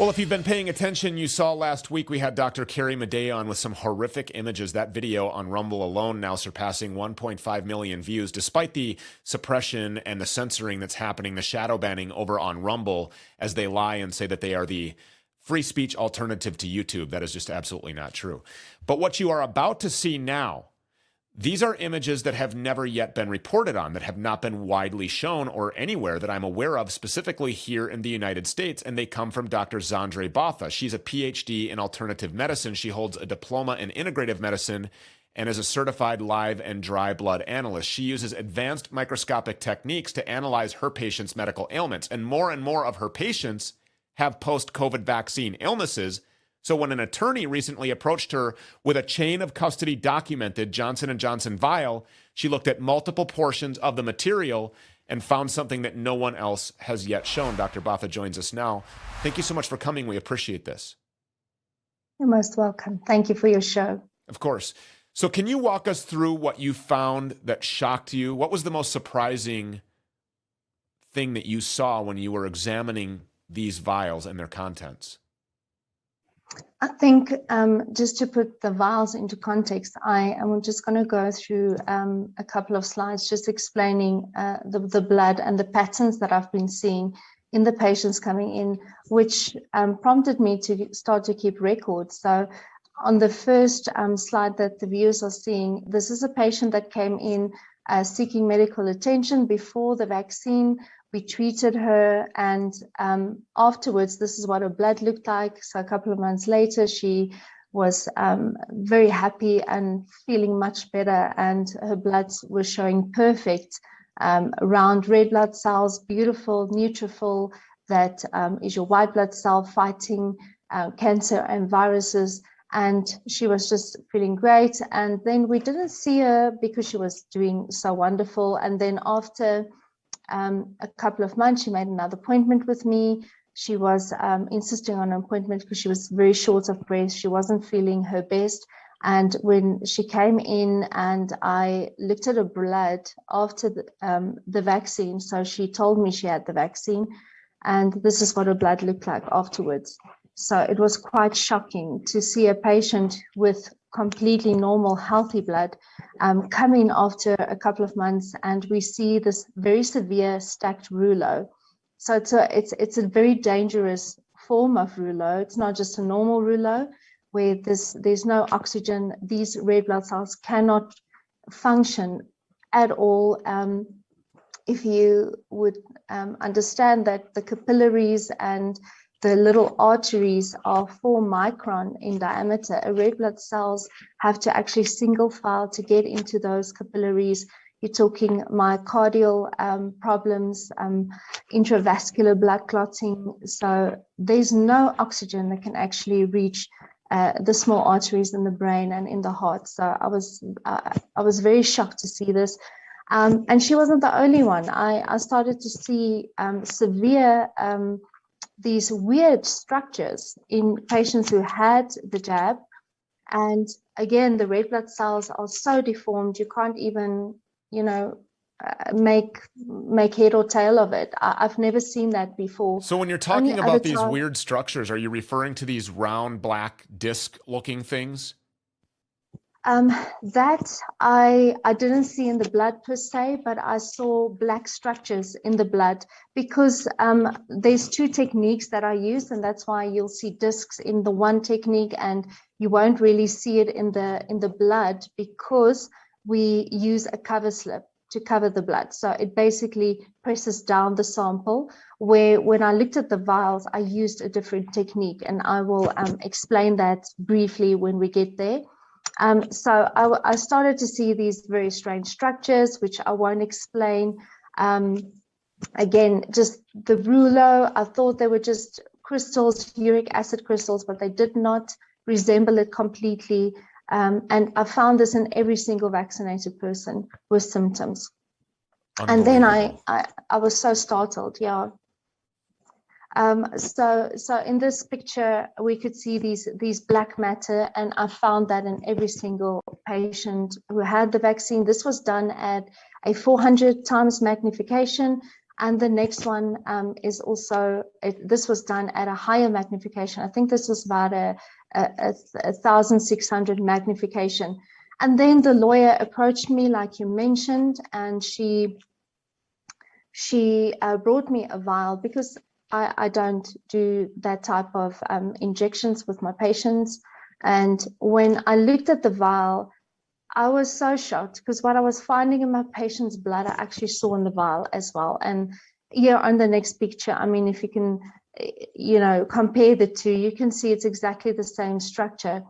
Well, if you've been paying attention, you saw last week we had Dr. Carrie Madej on with some horrific images. That video on Rumble alone now surpassing 1.5 million views, despite the suppression and the censoring that's happening, the shadow banning over on Rumble, as they lie and say that they are the free speech alternative to YouTube. That is just absolutely not true. But what you are about to see now, these are images that have never yet been reported on, that have not been widely shown or anywhere that I'm aware of, specifically here in the United States, and they come from Dr. Zandre Botha. She's a PhD in alternative medicine. She holds a diploma in integrative medicine and is a certified live and dry blood analyst. She uses advanced microscopic techniques to analyze her patients' medical ailments, and more of her patients have post-COVID vaccine illnesses. So when an attorney recently approached her with a chain of custody documented Johnson & Johnson vial, she looked at multiple portions of the material and found something that no one else has yet shown. Dr. Botha joins us now. Thank you so much for coming. We appreciate this. You're most welcome. Thank you for your show. Of course. So can you walk us through what you found that shocked you? What was the most surprising thing that you saw when you were examining these vials and their contents? I think just to put the vials into context, I am just going to go through a couple of slides just explaining the blood and the patterns that I've been seeing in the patients coming in, which prompted me to start to keep records. So on the first slide that the viewers are seeing, this is a patient that came in seeking medical attention before the vaccine. We treated her, and afterwards, this is what her blood looked like. So a couple of months later, she was very happy and feeling much better, and her blood was showing perfect, round red blood cells, beautiful neutrophil that is your white blood cell fighting cancer and viruses. And she was just feeling great. And then we didn't see her because she was doing so wonderful. And then after a couple of months, she made another appointment with me. She was insisting on an appointment because she was very short of breath. She wasn't feeling her best. And when she came in and I looked at her blood after the vaccine, so she told me she had the vaccine, and this is what her blood looked like afterwards. So it was quite shocking to see a patient with completely normal, healthy blood come in after a couple of months, and we see this very severe stacked rouleau. So it's a very dangerous form of rouleau. It's not just a normal rouleau where there's no oxygen. These red blood cells cannot function at all. If you would understand that the capillaries and the little arteries are 4 micron in diameter, red blood cells have to actually single file to get into those capillaries. You're talking myocardial problems, intravascular blood clotting. So there's no oxygen that can actually reach the small arteries in the brain and in the heart. So I was very shocked to see this. And she wasn't the only one. I started to see severe these weird structures in patients who had the jab. And again, the red blood cells are so deformed, you can't even, make head or tail of it. I've never seen that before. So when you're talking about these weird structures, are you referring to these round black disc looking things? That I didn't see in the blood per se, but I saw black structures in the blood because there's 2 techniques that I use, and that's why you'll see discs in the one technique and you won't really see it in the blood because we use a cover slip to cover the blood. So it basically presses down the sample, where when I looked at the vials, I used a different technique, and I will explain that briefly when we get there. So I started to see these very strange structures, which I won't explain. Again, just the rouleau, I thought they were just crystals, uric acid crystals, but they did not resemble it completely. And I found this in every single vaccinated person with symptoms. And then I was so startled, yeah. So in this picture, we could see these black matter, and I found that in every single patient who had the vaccine. This was done at a 400 times magnification. And the next one is also, this was done at a higher magnification. I think this was about a 1,600 magnification. And then the lawyer approached me, like you mentioned, and she brought me a vial, because I don't do that type of injections with my patients. And when I looked at the vial, I was so shocked, because what I was finding in my patient's blood, I actually saw in the vial as well. And here on the next picture, I mean, if you can, compare the two, you can see it's exactly the same structure.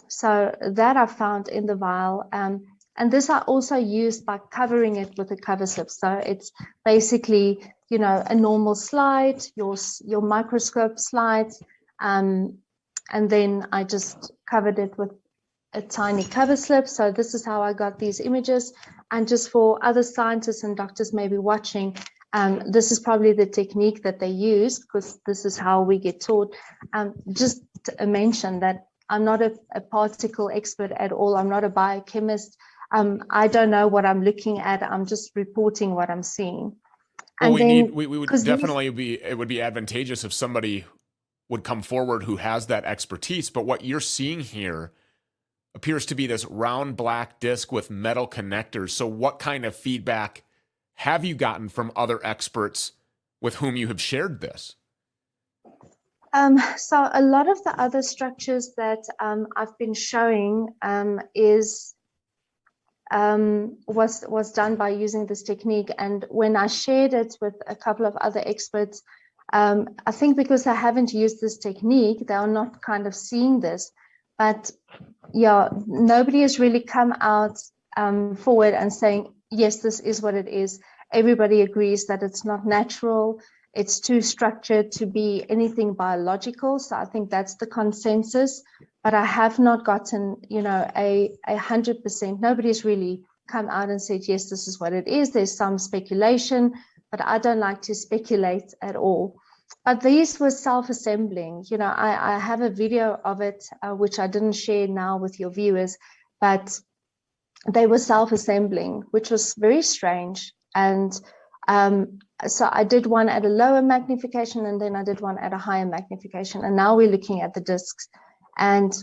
So that I found in the vial. And this I also used by covering it with a cover slip. So it's basically, a normal slide, your microscope slides, and then I just covered it with a tiny cover slip. So this is how I got these images. And just for other scientists and doctors maybe watching, this is probably the technique that they use, because this is how we get taught. Just to mention that I'm not a particle expert at all. I'm not a biochemist. I don't know what I'm looking at. I'm just reporting what I'm seeing. Well, And we would definitely it would be advantageous if somebody would come forward who has that expertise. But what you're seeing here appears to be this round black disc with metal connectors. So what kind of feedback have you gotten from other experts with whom you have shared this? So a lot of the other structures that I've been showing was done by using this technique. And when I shared it with a couple of other experts, I think because they haven't used this technique, they are not kind of seeing this. But yeah, nobody has really come out forward and saying, yes, this is what it is. Everybody agrees that it's not natural. It's too structured to be anything biological. So I think that's the consensus. But I have not gotten, a 100%. Nobody's really come out and said, yes, this is what it is. There's some speculation, but I don't like to speculate at all. But these were self-assembling. I have a video of it, which I didn't share now with your viewers, but they were self-assembling, which was very strange. And so I did one at a lower magnification, and then I did one at a higher magnification. And now we're looking at the discs. And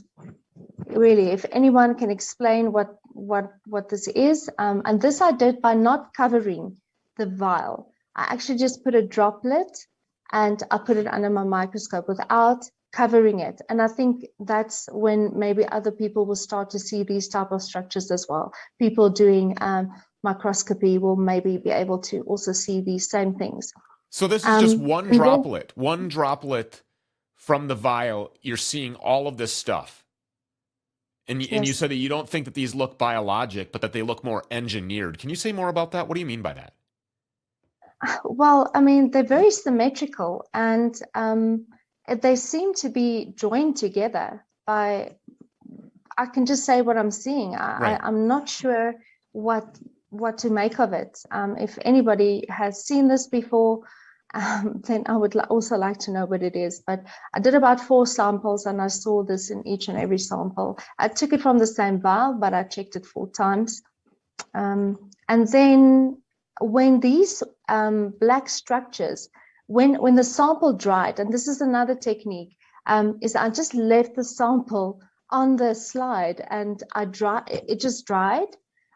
really, if anyone can explain what this is, and this I did by not covering the vial. I actually just put a droplet and I put it under my microscope without covering it. And I think that's when maybe other people will start to see these type of structures as well. People doing microscopy will maybe be able to also see these same things. So this is just one droplet from the vial. You're seeing all of this stuff. And you said that you don't think that these look biologic, but that they look more engineered. Can you say more about that? What do you mean by that? Well, I mean, they're very symmetrical, and they seem to be joined together by, I can just say what I'm seeing. I'm not sure what to make of it. If anybody has seen this before, then I would also like to know what it is. But I did about 4 samples, and I saw this in each and every sample. I took it from the same vial, but I checked it 4 times. And then when these black structures, when the sample dried, and this is another technique, is I just left the sample on the slide and it just dried.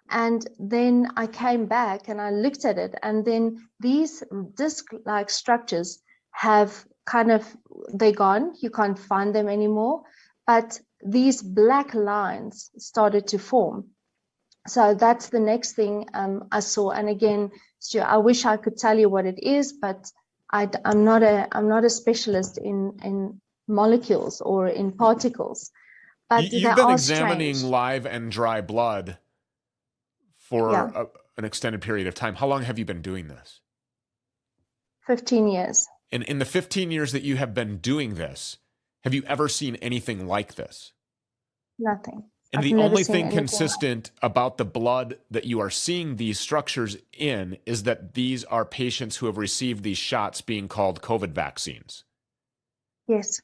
And then I came back and I looked at it, and then these disc-like structures have they're gone. You can't find them anymore. But these black lines started to form. So that's the next thing I saw. And again, Stu, I wish I could tell you what it is, but I'm not a specialist in molecules or in particles. But you've been examining live and dry blood for an extended period of time. How long have you been doing this? 15 years. And in the 15 years that you have been doing this, have you ever seen anything like this? Nothing. And the only thing consistent about the blood that you are seeing these structures in is that these are patients who have received these shots being called COVID vaccines. Yes.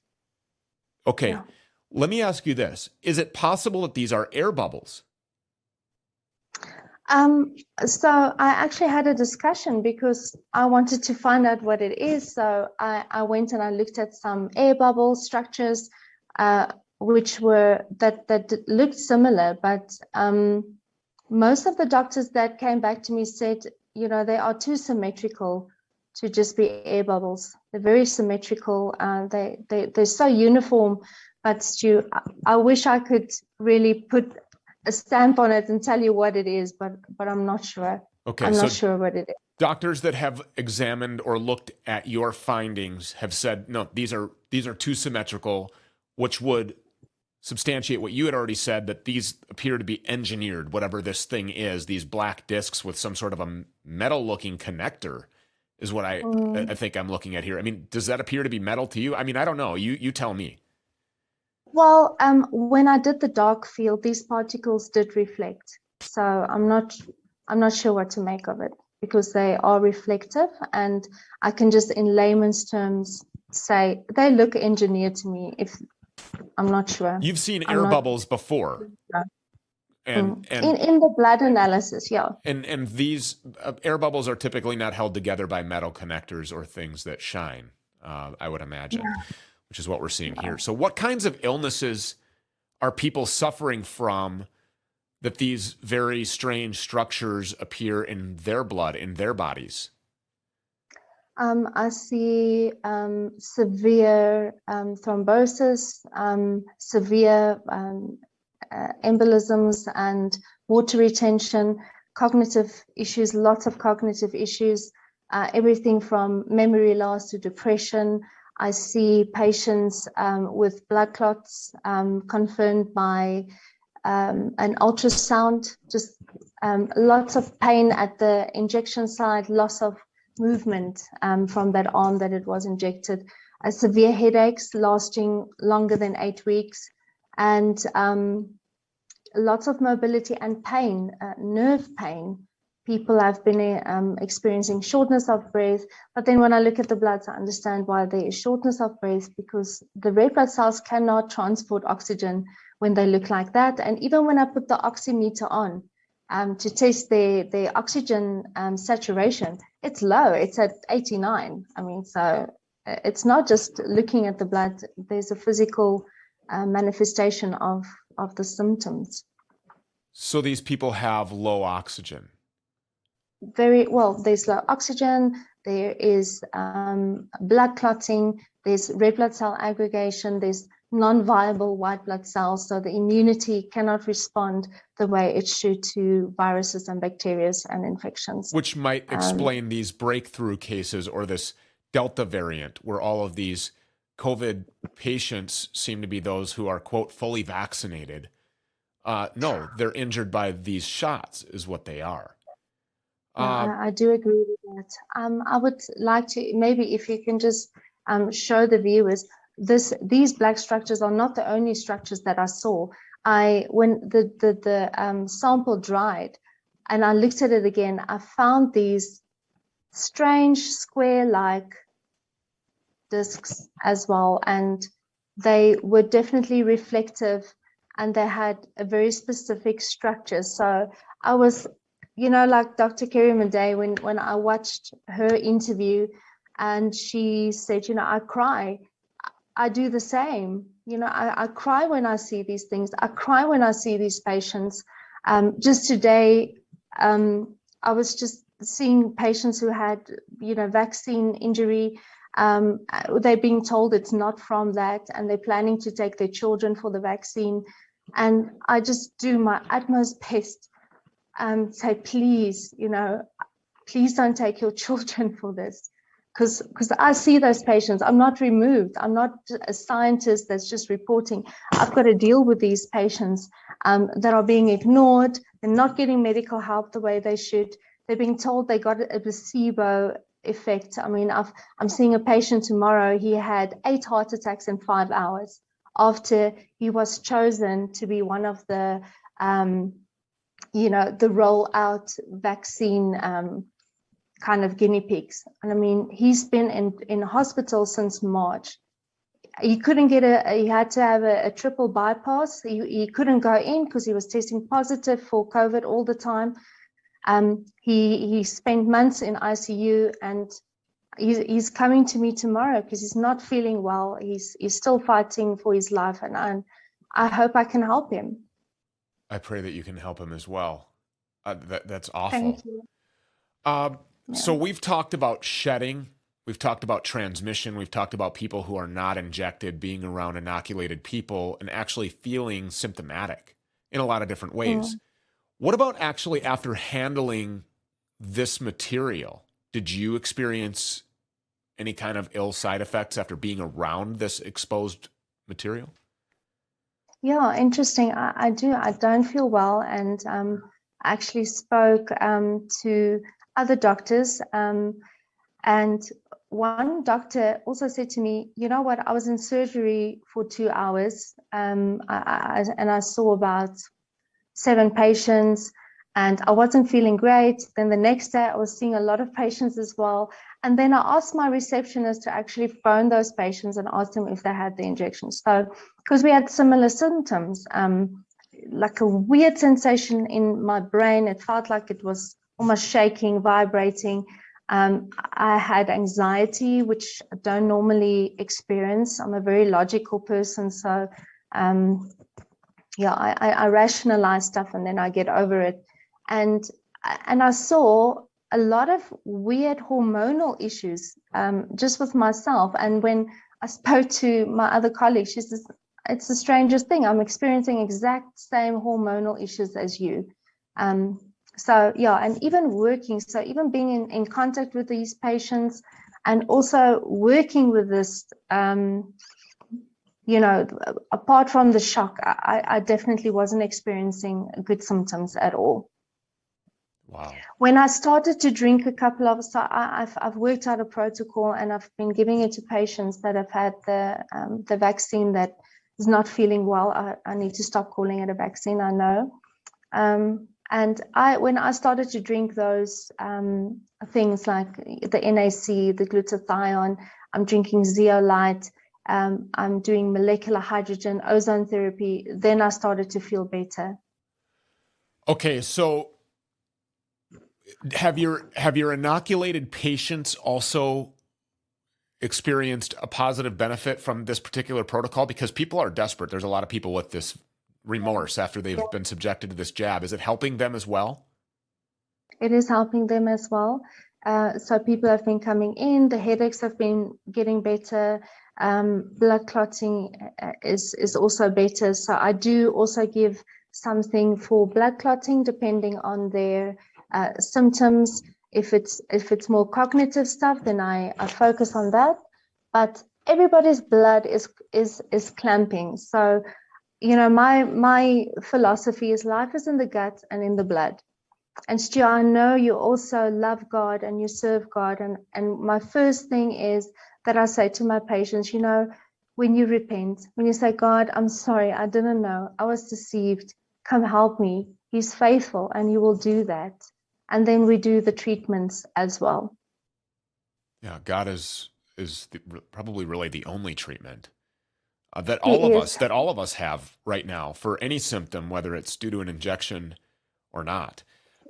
Okay. Yeah. Let me ask you this. Is it possible that these are air bubbles? Um, so I actually had a discussion because I wanted to find out what it is. So I went and I looked at some air bubble structures, which were that looked similar, but most of the doctors that came back to me said, they are too symmetrical to just be air bubbles. They're very symmetrical. They're so uniform, but Stu, I wish I could really put a stamp on it and tell you what it is, but I'm not sure. Okay, I'm so not sure what it is. doctors that have examined or looked at your findings have said, no, these are too symmetrical, which would substantiate what you had already said, that these appear to be engineered, whatever this thing is, these black discs with some sort of a metal looking connector is what I think I'm looking at here. I mean, does that appear to be metal to you? I mean, I don't know. You tell me. Well, when I did the dark field, these particles did reflect. So I'm not sure what to make of it because they are reflective, and I can just in layman's terms say they look engineered to me. If I'm not sure. You've seen I'm air not bubbles before. sure. And In the blood analysis, yeah. and these air bubbles are typically not held together by metal connectors or things that shine, I would imagine, which is what we're seeing here. So what kinds of illnesses are people suffering from that these very strange structures appear in their blood, in their bodies? I see severe thrombosis, severe embolisms and water retention, cognitive issues, lots of cognitive issues, everything from memory loss to depression. I see patients with blood clots confirmed by an ultrasound, just lots of pain at the injection site, loss of movement from that arm that it was injected, severe headaches lasting longer than 8 weeks, and lots of mobility and pain, nerve pain. People have been experiencing shortness of breath, but then when I look at the bloods, I understand why there is shortness of breath, because the red blood cells cannot transport oxygen when they look like that. And even when I put the oximeter on to test their oxygen saturation, it's low, it's at 89. I mean, so it's not just looking at the blood, there's a physical manifestation of the symptoms. So these people have low oxygen. Very well, there's low oxygen, there is blood clotting, there's red blood cell aggregation, there's non-viable white blood cells, so the immunity cannot respond the way it should to viruses and bacteria and infections. Which might explain these breakthrough cases or this Delta variant, where all of these COVID patients seem to be those who are, quote, fully vaccinated. No, they're injured by these shots is what they are. I do agree with that. I would like to, maybe if you can just show the viewers, these black structures are not the only structures that I saw. When the sample dried and I looked at it again, I found these strange square-like discs as well, and they were definitely reflective, and they had a very specific structure. So I was, like Dr. Kerry Madej, when I watched her interview, and she said, I cry. I do the same. I cry when I see these things. I cry when I see these patients. Just today, I was just seeing patients who had, vaccine injury. They're being told it's not from that, and they're planning to take their children for the vaccine. And I just do my utmost best and say, please, please don't take your children for this. Because I see those patients. I'm not removed. I'm not a scientist that's just reporting. I've got to deal with these patients that are being ignored. They're not getting medical help the way they should. They're being told they got a placebo effect. I mean, I'm seeing a patient tomorrow. He had 8 heart attacks in 5 hours after he was chosen to be one of the, the rollout vaccine kind of guinea pigs. And I mean, he's been in hospital since March. He couldn't get he had to have a triple bypass. He couldn't go in because he was testing positive for COVID all the time. He spent months in ICU, and he's coming to me tomorrow because he's not feeling well. He's still fighting for his life, and I hope I can help him. I pray that you can help him as well. That's awful. Thank you. So we've talked about shedding. We've talked about transmission. We've talked about people who are not injected, being around inoculated people and actually feeling symptomatic in a lot of different ways. What about actually after handling this material? Did you experience any kind of ill side effects after being around this exposed material? Yeah, interesting. I do. I don't feel well, and I actually spoke to other doctors, and one doctor also said to me, you know what, I was in surgery for 2 hours, and I saw about 7 patients, and I wasn't feeling great. Then the next day I was seeing a lot of patients as well. And then I asked my receptionist to actually phone those patients and ask them if they had the injection. So, because we had similar symptoms, like a weird sensation in my brain. It felt like it was almost shaking, vibrating. I had anxiety, which I don't normally experience. I'm a very logical person. So, I rationalize stuff and then I get over it. And I saw a lot of weird hormonal issues just with myself. And when I spoke to my other colleague, she says, it's the strangest thing. I'm experiencing exact same hormonal issues as you. So yeah, and even working, so even being in contact with these patients and also working with this, apart from the shock, I definitely wasn't experiencing good symptoms at all. Wow. When I started to drink I've worked out a protocol, and I've been giving it to patients that have had the vaccine that is not feeling well. I need to stop calling it a vaccine, I know. And when I started to drink those things like the NAC, the glutathione, I'm drinking zeolite, I'm doing molecular hydrogen, ozone therapy, then I started to feel better. Okay, so have your inoculated patients also experienced a positive benefit from this particular protocol? Because people are desperate. There's a lot of people with this remorse after they've been subjected to this jab. Is it helping them as well? It is helping them as well. So people have been coming in, the headaches have been getting better, blood clotting is also better. So I do also give something for blood clotting depending on their symptoms. If it's more cognitive stuff, then I focus on that. But everybody's blood is clamping. So, my philosophy is life is in the gut and in the blood. And Stu, I know you also love God and you serve God. And my first thing is that I say to my patients, when you repent, when you say, God, I'm sorry, I didn't know, I was deceived, come help me. He's faithful and he will do that. And then we do the treatments as well. Yeah, God is probably really the only treatment that all of us have right now for any symptom, whether it's due to an injection or not.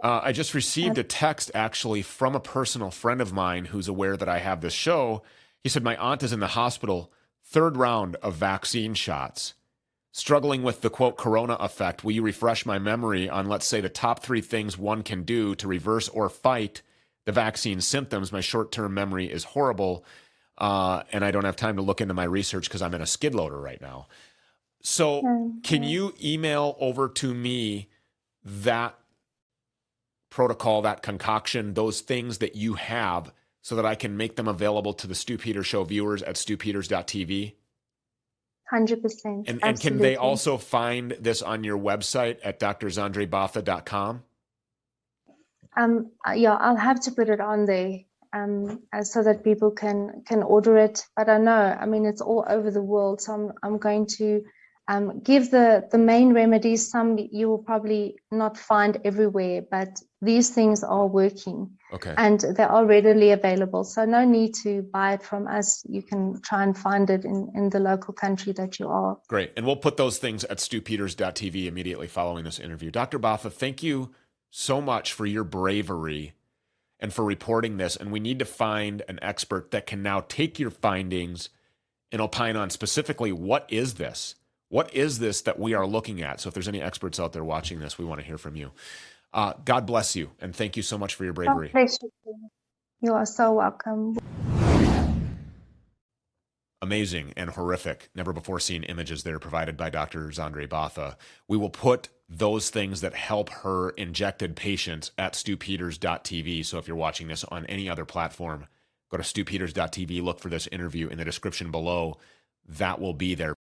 I just received a text actually from a personal friend of mine who's aware that I have this show. He said, my aunt is in the hospital, 3rd round of vaccine shots, struggling with the quote corona effect. Will you refresh my memory on, let's say, the top 3 things one can do to reverse or fight the vaccine symptoms? My short-term memory is horrible, and I don't have time to look into my research because I'm in a skid loader right now. So can you email over to me that protocol, that concoction, those things that you have so that I can make them available to the Stu Peters Show viewers at stupeters.tv? 100%. And can they also find this on your website at drzandrebatha.com? I'll have to put it on there so that people can order it. But I know, it's all over the world. So I'm going to give the main remedies. Some you will probably not find everywhere, but these things are working. Okay. And they are readily available. So no need to buy it from us. You can try and find it in the local country that you are. Great. And we'll put those things at stupeters.tv immediately following this interview. Dr. Batha, thank you so much for your bravery and for reporting this. And we need to find an expert that can now take your findings and opine on specifically, what is this? What is this that we are looking at? So if there's any experts out there watching this, we want to hear from you. God bless you. And thank you so much for your bravery. God bless you. You are so welcome. Amazing and horrific, never before seen images that are provided by Dr. Zandre Botha. We will put those things that help her injected patients at stewpeters.tv. So if you're watching this on any other platform, go to stewpeters.tv, look for this interview in the description below. That will be there.